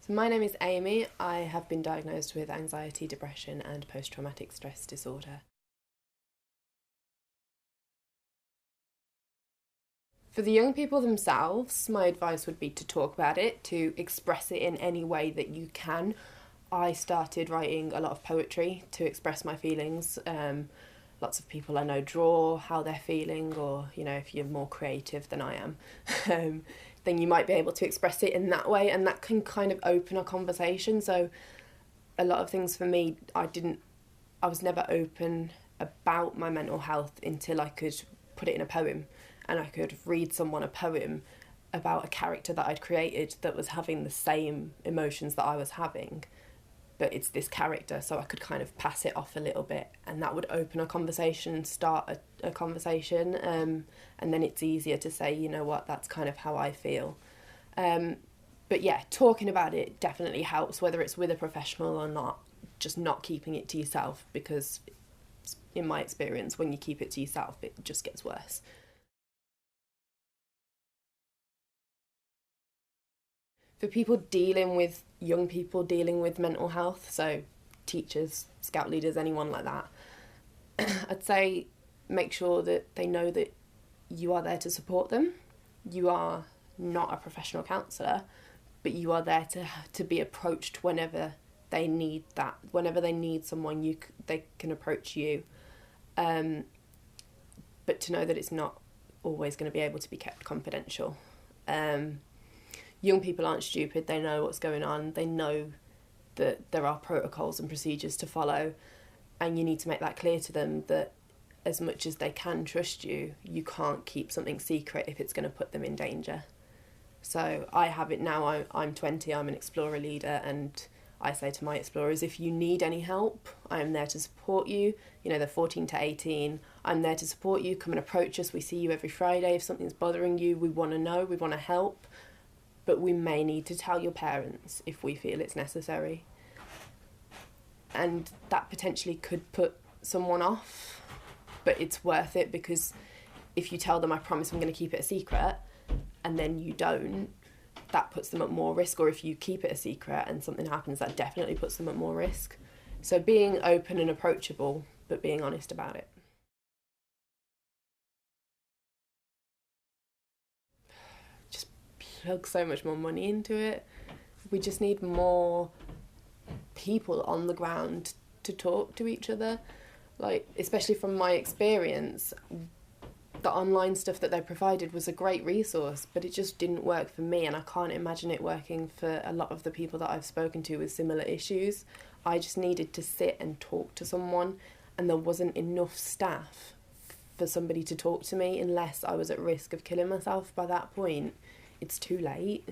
So my name is Amy. I have been diagnosed with anxiety, depression and post-traumatic stress disorder. For the young people themselves, my advice would be to talk about it, to express it in any way that you can. I started writing a lot of poetry to express my feelings. Lots of people I know draw how they're feeling, or, if you're more creative than I am, then you might be able to express it in that way, and that can kind of open a conversation. So a lot of things for me, I was never open about my mental health until I could put it in a poem, and I could read someone a poem about a character that I'd created that was having the same emotions that I was having, but it's this character, so I could kind of pass it off a little bit, and that would open a conversation, start a conversation, and then it's easier to say, you know what, that's kind of how I feel. But yeah, talking about it definitely helps, whether it's with a professional or not, just not keeping it to yourself, because in my experience, when you keep it to yourself, it just gets worse. For young people dealing with mental health, so teachers, scout leaders, anyone like that, I'd say make sure that they know that you are there to support them. You are not a professional counsellor, but you are there to be approached whenever they need that. Whenever they need someone, they can approach you. But to know that it's not always going to be able to be kept confidential. Young people aren't stupid, they know what's going on, they know that there are protocols and procedures to follow, and you need to make that clear to them that as much as they can trust you, you can't keep something secret if it's going to put them in danger. So I have it now, I'm 20, I'm an explorer leader, and I say to my explorers, if you need any help, I am there to support you. They're 14 to 18, I'm there to support you, come and approach us, we see you every Friday. If something's bothering you, we want to know, we want to help. But we may need to tell your parents if we feel it's necessary. And that potentially could put someone off, but it's worth it, because if you tell them, I promise I'm going to keep it a secret, and then you don't, that puts them at more risk. Or if you keep it a secret and something happens, that definitely puts them at more risk. So being open and approachable, but being honest about it. Plug so much more money into it. We just need more people on the ground to talk to each other. Especially from my experience, the online stuff that they provided was a great resource, but it just didn't work for me, and I can't imagine it working for a lot of the people that I've spoken to with similar issues. I just needed to sit and talk to someone, and there wasn't enough staff for somebody to talk to me unless I was at risk of killing myself. By that point, it's too late.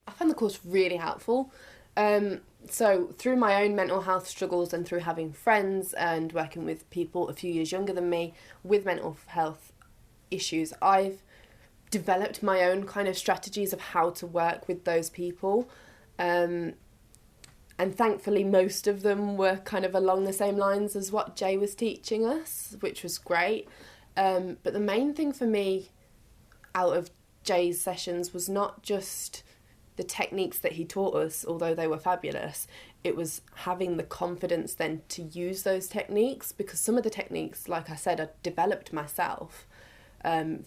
I found the course really helpful. So through my own mental health struggles and through having friends and working with people a few years younger than me with mental health issues, I've developed my own kind of strategies of how to work with those people. And thankfully, most of them were kind of along the same lines as what Jay was teaching us, which was great. But the main thing for me out of Jay's sessions was not just the techniques that he taught us, although they were fabulous. It was having the confidence then to use those techniques, because some of the techniques, like I said, I developed myself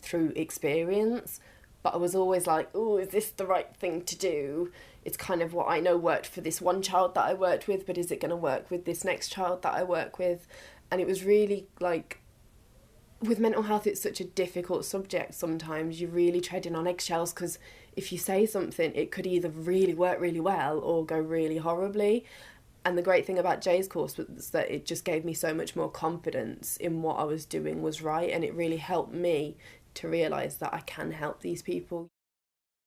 through experience. But I was always like, oh, is this the right thing to do? It's kind of what I know worked for this one child that I worked with, but is it going to work with this next child that I work with? And it was really with mental health, it's such a difficult subject sometimes. You're really treading on eggshells, because if you say something, it could either really work really well or go really horribly. And the great thing about Jay's course was that it just gave me so much more confidence in what I was doing was right, and it really helped me to realise that I can help these people.